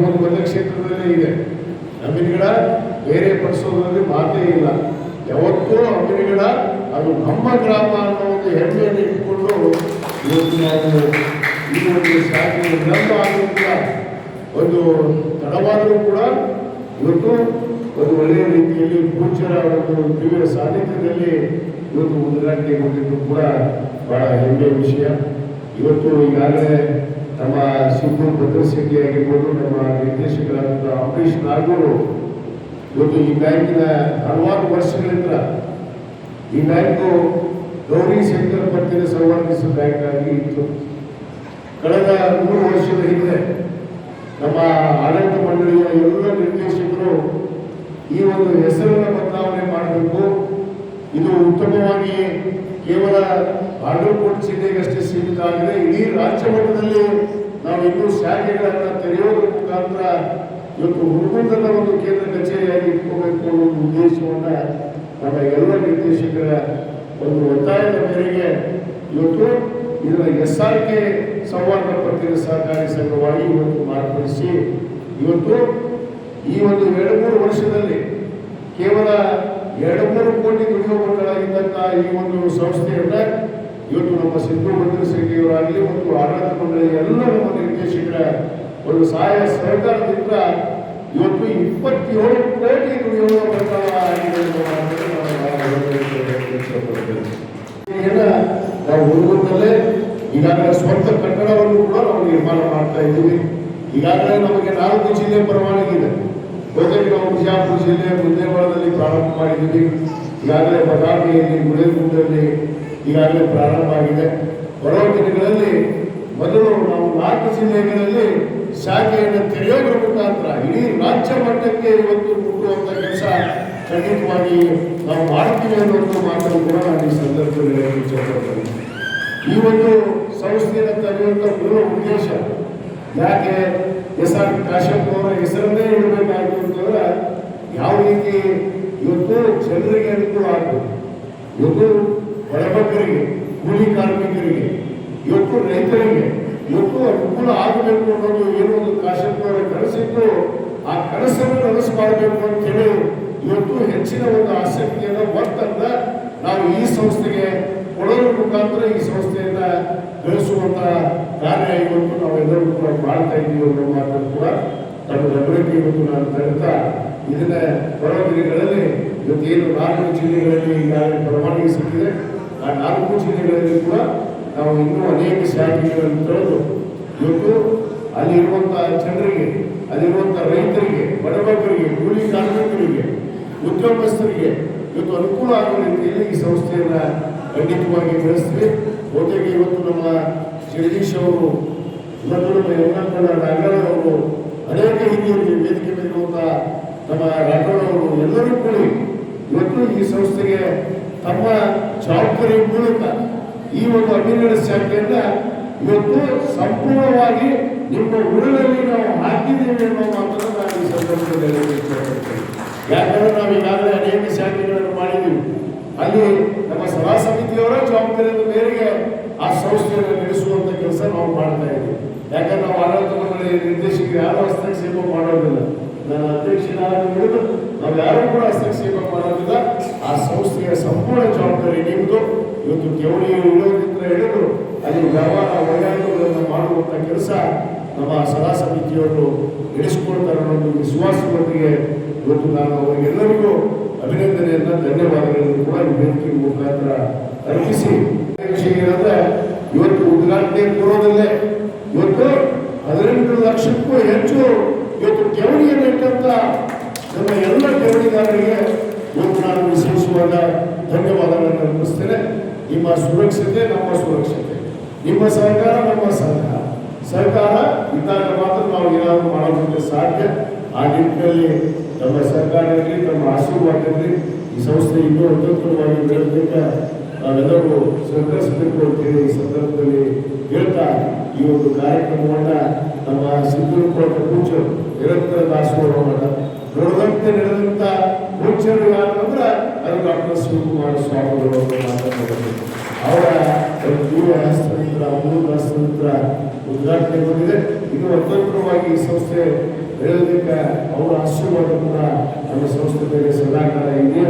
ಒಂದು ಮತಕ್ಷೇತ್ರದಲ್ಲೇ ಇದೆ. ಅಂಬಿನಗಡ ಬೇರೆ ಪಡಿಸೋದ್ರಲ್ಲಿ ಮಾತೇ ಇಲ್ಲ. ಯಾವತ್ತೂ ಅಂಬಿನಗಡ ಅದು ನಮ್ಮ ಗ್ರಾಮ ಅನ್ನೋ ಒಂದು ಹೆಮ್ಮೆಯನ್ನು ಇಟ್ಟುಕೊಂಡು ಇವತ್ತು ನಾವು ಈ ಒಂದು ಶಾಖೆ ವಿಳಂಬ ಆದರೂ ಕೂಡ ಒಂದು ತಡವಾದರೂ ಕೂಡ ಇವತ್ತು ಒಂದು ಒಳ್ಳೆಯ ರೀತಿಯಲ್ಲಿ ಪೂಜ್ಯರ ಒಂದು ದಿವ್ಯ ಸಾನ್ನಿಧ್ಯದಲ್ಲಿ ಇವತ್ತು ಉದ್ಘಾಟನೆಗೊಂಡಿದ್ದು ಕೂಡ ಬಹಳ ಹೆಮ್ಮೆಯ ವಿಷಯ. ಇವತ್ತು ಈಗಾಗಲೇ ನಮ್ಮ ಸಿಂಧು ಭದ್ರಶೆಟ್ಟಿ ಆಗಿರ್ಬೋದು, ನಮ್ಮ ನಿರ್ದೇಶಕರಾದಂಥ ಅಂಬರೀಷ್ ನಾಗೂರು ಇವತ್ತು ಈ ಬ್ಯಾಂಕಿನ ಹಲವಾರು ವರ್ಷಗಳಿಂದ ಈ ಬ್ಯಾಂಕು ಗೌರಿ ಶಂಕರ್ ಪತ್ತಿನ ಸಂವರ್ಧಿಸಿದ ಬ್ಯಾಂಕ್ ಆಗಿ ಇತ್ತು. ಕಳೆದ 3 ವರ್ಷದ ಹಿಂದೆ ನಮ್ಮ ಆಡಳಿತ ಮಂಡಳಿಯ ಎಲ್ಲ ನಿರ್ದೇಶಕರು ಈ ಒಂದು ಹೆಸರನ್ನು ಬದಲಾವಣೆ ಮಾಡಬೇಕು, ಇದು ಉತ್ತಮವಾಗಿ ಕೇವಲ ಬಾಗಲಕೋಟೆ ಜಿಲ್ಲೆಗಷ್ಟೇ ಸೀಮಿತ ಆಗಿದೆ, ಇಡೀ ರಾಜ್ಯ ಮಟ್ಟದಲ್ಲಿ ನಾವು ಇನ್ನೂ ಶಾಖೆಗಳನ್ನು ತೆರೆಯೋದ್ರ ಮುಖಾಂತರ ಇವತ್ತು ಹುಡುಗನ ಒಂದು ಕೇಂದ್ರ ಕಚೇರಿಯಾಗಿ ಇಟ್ಕೋಬೇಕು ಅನ್ನೋ ಉದ್ದೇಶವನ್ನ ನಮ್ಮ ಎಲ್ಲ ನಿರ್ದೇಶಕರ ಒಂದು ಒತ್ತಾಯದ ಮೇರೆಗೆ ಇವತ್ತು ಇದರ SRK ಸಂವಾದ ಪತ್ತಿನ ಸಹಕಾರಿ ಸಂಘವಾಗಿ ಇವತ್ತು ಮಾರ್ಪಡಿಸಿ ಇವತ್ತು ಈ ಒಂದು 2-3 ವರ್ಷದಲ್ಲಿ ಕೇವಲ 2-3 ಕೋಟಿ ದುಡಿಯುವ ಮಂಡಳಾಗಿದ್ದಂತಹ ಈ ಒಂದು ಸಂಸ್ಥೆಯನ್ನ ಇವತ್ತು ನಮ್ಮ ಸಿಂಧು ಭದ್ರಶೆಟ್ಟಿಯವರಾಗಲಿ ಮತ್ತು ಆಡಳಿತ ಮಂಡಳಿಯ ಎಲ್ಲ ನಮ್ಮ ನಿರ್ದೇಶಕರ ಒಂದು ಸಹಾಯ ಸಹಕಾರದಿಂದ ಇವತ್ತು 27 ಕೋಟಿ ದುಡಿಯುವ ಮಂಡಳ ಆಗಿದೆ. ನಾವು ಹುಡುಗರಲ್ಲೇ ಈಗಾಗಲೇ ಸ್ವಂತ ಕಟ್ಟಡವನ್ನು ಕೂಡ ನಾವು ನಿರ್ಮಾಣ ಮಾಡ್ತಾ ಇದ್ದೀವಿ. ಈಗಾಗಲೇ ನಮಗೆ 4 ಜಿಲ್ಲೆ ಪರವಾನಗಿ ಇದೆ. ಜೊತೆಗೆ ನಾವು ಬಿಜಾಪುರ ಜಿಲ್ಲೆ ಮುದ್ದೇವಾಡದಲ್ಲಿ ಪ್ರಾರಂಭ ಮಾಡಿದ್ದೀವಿ. ಈಗಾಗಲೇ ಬದಾಮಿಯಲ್ಲಿ, ಗುಳೇಗುಂಡಲ್ಲಿ ಈಗಾಗಲೇ ಪ್ರಾರಂಭ ಆಗಿದೆ. ಬರುವ ದಿನಗಳಲ್ಲಿ ಮೊದಲು ನಾವು 4 ಜಿಲ್ಲೆಗಳಲ್ಲಿ ಶಾಖೆಯನ್ನು ತೆರೆಯೋದ್ರ ಮುಖಾಂತರ ಇಡೀ ರಾಜ್ಯ ಮಟ್ಟಕ್ಕೆ ಇವತ್ತು ಮುಟ್ಟುವಂಥ ಕೆಲಸ ಖಂಡಿತವಾಗಿ ನಾವು ಮಾಡ್ತೀವಿ ಅನ್ನೋದು ಮಾತನ್ನು ಕೂಡ ನಾನು ಈ ಸಂದರ್ಭದಲ್ಲಿ ಇಷ್ಟಪಡ್ತೇನೆ. ಈ ಒಂದು ಸಂಸ್ಥೆಯನ್ನು ತೆರೆಯುವಂಥ ಮೂಲ ಉದ್ದೇಶ ಯಾಕೆ SR ಕಾಶ್ಯಪ್ ಅವರ ಹೆಸರನ್ನೇ ಇಡಬೇಕಾಗಿತ್ತು ಅಂತಂದ್ರೆ ಯಾವ ರೀತಿ ಇವತ್ತು ಜನರಿಗೆ ಅನುಕೂಲ ಆಗಬೇಕು, ಇವತ್ತು ಬಡಬಗ್ಗರಿಗೆ, ಕೂಲಿ ಕಾರ್ಮಿಕರಿಗೆ, ಇವತ್ತು ರೈತರಿಗೆ ಇವತ್ತು ಅನುಕೂಲ ಆಗಬೇಕು ಅನ್ನೋದು ಏನು ಒಂದು ಕಾಶ್ಯಪ್ ಅವರ ಕನಸಿತ್ತು. ಆ ಕನಸನ್ನು ನನಸು ಮಾಡಬೇಕು ಅಂತ ಹೇಳಿ ಇವತ್ತು ಹೆಚ್ಚಿನ ಒಂದು ಆಸಕ್ತಿಯನ್ನು ಒತ್ತನ್ನ ನಾವು ಈ ಸಂಸ್ಥೆಗೆ ಕೊಡೋದ್ರ ಮುಖಾಂತರ ಈ ಸಂಸ್ಥೆಯನ್ನ ಬೆಳೆಸುವಂತ ಕಾರ್ಯ ಇವತ್ತು ನಾವೆಲ್ಲರೂ ಕೂಡ ಮಾಡ್ತಾ ಇದ್ದೀವಿ ಅನ್ನೋ ಮಾತನ್ನು ಕೂಡ ತಮ್ಮ ಗಮನಕ್ಕೆ ಇವತ್ತು ನಾನು ತರುತ್ತಾ ಇದನ್ನ ಬರೋ ದಿನಗಳಲ್ಲಿ ಇವತ್ತೇನು 4 ಜಿಲ್ಲೆಗಳಲ್ಲಿ ಈಗಾಗಲೇ ಪರವಾನಗಿ ಸಿಕ್ಕಿದೆ. ಆ 4 ಜಿಲ್ಲೆಗಳಲ್ಲಿ ಕೂಡ ನಾವು ಇನ್ನೂ ಅನೇಕ ಶಾಖೆಗಳನ್ನು ತೆರೆದು ಇವತ್ತು ಅಲ್ಲಿರುವಂತಹ ಜನರಿಗೆ, ಅಲ್ಲಿರುವಂತಹ ರೈತರಿಗೆ, ಬಡಬಗ್ಗರಿಗೆ, ಕೂಲಿ ಕಾರ್ಮಿಕರಿಗೆ, ಉದ್ಯೋಗಸ್ಥರಿಗೆ ಇವತ್ತು ಅನುಕೂಲ ಆಗುವ ರೀತಿಯಲ್ಲಿ ಈ ಸಂಸ್ಥೆಯನ್ನ ಖಂಡಿತವಾಗಿ ಬೆಳೆಸ್ತೀವಿ. ಜೊತೆಗೆ ಇವತ್ತು ನಮ್ಮ ಜಗದೀಶ್ ಅವರು ಮತ್ತು ನಮ್ಮ ಯಮನಂತರ ನಾಗರಾಜ್ ಅವರು, ಅನೇಕ ಹಿರಿಯರಿಗೆ ವೇದಿಕೆ ಮೇಲಿರುವಂಥ ನಮ್ಮ ರಾಠೋಡ್ ಅವರು ಎಲ್ಲರೂ ಕೂಡ ಇವತ್ತು ಈ ಸಂಸ್ಥೆಗೆ ತಮ್ಮ ಜವಾಬ್ದಾರಿ ಮೂಲಕ ಈ ಒಂದು ಅಭಿನಂದನ ಶಾಖೆಯನ್ನ ಇವತ್ತು ಸಂಪೂರ್ಣವಾಗಿ ನಿಮ್ಮ ಊರಿನಲ್ಲಿ ನಾವು ಹಾಕಿದ್ದೀವಿ ಅನ್ನೋ ಮಾತನ್ನು ನಾನು ಈ ಸಂದರ್ಭದಲ್ಲಿ ಇಷ್ಟಪಡ್ತೇನೆ. ಯಾಕಂದ್ರೆ ನಾವು ಈಗಾಗಲೇ ಅನೇಕ ಶಾಖೆಗಳನ್ನು ಮಾಡಿದ್ದೀವಿ. ಅಲ್ಲಿ ನಮ್ಮ ಸಭಾ ಸಮಿತಿಯವರ ಜವಾಬ್ದಾರಿಯ ಮೇರೆಗೆ ಆ ಸಂಸ್ಥೆಯನ್ನು ನಡೆಸುವಂತ ಕೆಲಸ ನಾವು ಮಾಡ್ತಾ ಇದ್ದೀವಿ. ಯಾಕಂದ್ರೆ ನಾವು ಆಡಳಿತ ಮಂಡಳಿ ನಿರ್ದೇಶಕರು ಯಾರು ಹಸ್ತಕ್ಷೇಪ ಮಾಡೋದಿಲ್ಲ. ನನ್ನ ಅಧ್ಯಕ್ಷನಾದ ಹಿಡಿದು ನಾವು ಯಾರು ಕೂಡ ಹಸ್ತಕ್ಷೇಪ ಮಾಡೋದಿಲ್ಲ. ಆ ಸಂಸ್ಥೆಯ ಸಂಪೂರ್ಣ ಜವಾಬ್ದಾರಿ ನಿಮ್ಮದು. ಇವತ್ತು ಕೆವಳಿ ಇಳೋದ್ರಿಂದ ಹಿಡಿದು ಅಲ್ಲಿ ವ್ಯವಹಾರ ವಹಿವಾಟುಗಳನ್ನು ಮಾಡುವಂಥ ಕೆಲಸ ನಮ್ಮ ಸಭಾ ಸಮಿತಿಯವರು ನಡೆಸಿಕೊಳ್ತಾರೆ ಅನ್ನೋ ವಿಶ್ವಾಸದೊಂದಿಗೆ ಇವತ್ತು ನಾನು ಅವರಿಗೆಲ್ಲರಿಗೂ ಅಭಿನಂದನೆಯನ್ನ, ಧನ್ಯವಾದಗಳನ್ನು ಕೂಡ ಈ ವೇದಿಕೆ ಮುಖಾಂತರ ಅರ್ಪಿಸಿ ಏನಂದ್ರೆ ಇವತ್ತು ಉದ್ಘಾಟನೆ ಪೂರ್ವದಲ್ಲೇ ಇವತ್ತು 18 ಲಕ್ಷಕ್ಕೂ ಹೆಚ್ಚು ಇವತ್ತು ಠೇವಣಿಯನ್ನು ಇಟ್ಟಂತ ನಮ್ಮ ಎಲ್ಲ ಠೇವಣಿದಾರರಿಗೆ ಇವತ್ತು ನಾನು ವಿಶೇಷವಾದ ಧನ್ಯವಾದಗಳನ್ನು ಅರ್ಪಿಸ್ತೇನೆ. ನಿಮ್ಮ ಸುರಕ್ಷತೆ ನಮ್ಮ ಸುರಕ್ಷತೆ, ನಿಮ್ಮ ಸಹಕಾರ ನಮ್ಮ ಸಹಕಾರ ಇದ್ದಾಗ ಮಾತ್ರ ನಾವು ಏನಾದರೂ ಮಾಡೋದಕ್ಕೆ ಸಾಧ್ಯ. ಆ ನಿಟ್ಟಿನಲ್ಲಿ ನಮ್ಮ ಸರ್ಕಾರ ಇರಲಿ, ನಮ್ಮ ಆಶೀರ್ವಾದ ಇರಲಿ, ಈ ಸಂಸ್ಥೆ ಇನ್ನೂ ಅತ್ಯುತ್ತಮವಾಗಿ ಬೆಳೆದಕ್ಕೆ ನಾವೆಲ್ಲರೂ ಸಹಕರಿಸಬೇಕು ಅಂತೇಳಿ ಈ ಸಂದರ್ಭದಲ್ಲಿ ಹೇಳ್ತಾ ಈ ಒಂದು ಕಾರ್ಯಕ್ರಮವನ್ನ ನಮ್ಮ ಸಿಂಧೂರುಕೋಟ ಪೂಜ್ಯರು ನಿರಂತರ ದಾಸೋಹ ಮಠ ನೋಡಿದಂತೆ ನಡೆದಂತ ಪೂಜ್ಯರು ಯಾರಂದ್ರೆ ಅದು ಡಾಕ್ಟರ್ ಶಿವಕುಮಾರ ಸ್ವಾಮಿಗಳು ಮಾತನಾಡಿದರು. ಅವರ ದಿವ್ಯ ಹಸ್ತಂತ್ರ, ಅಮೂಲ ಹಸ್ತಂತ್ರ ಉದ್ಘಾಟನೆ ಬಂದಿದೆ. ಇದು ಅತ್ಯುತ್ತಮವಾಗಿ ಈ ಸಂಸ್ಥೆ ಹೇಳೋದಕ್ಕೆ ಅವರ ಆಶೀರ್ವಾದ ಕೂಡ ನಮ್ಮ ಸಂಸ್ಥೆ ಮೇಲೆ ಸದಾಕಾಲ ಇದೆ.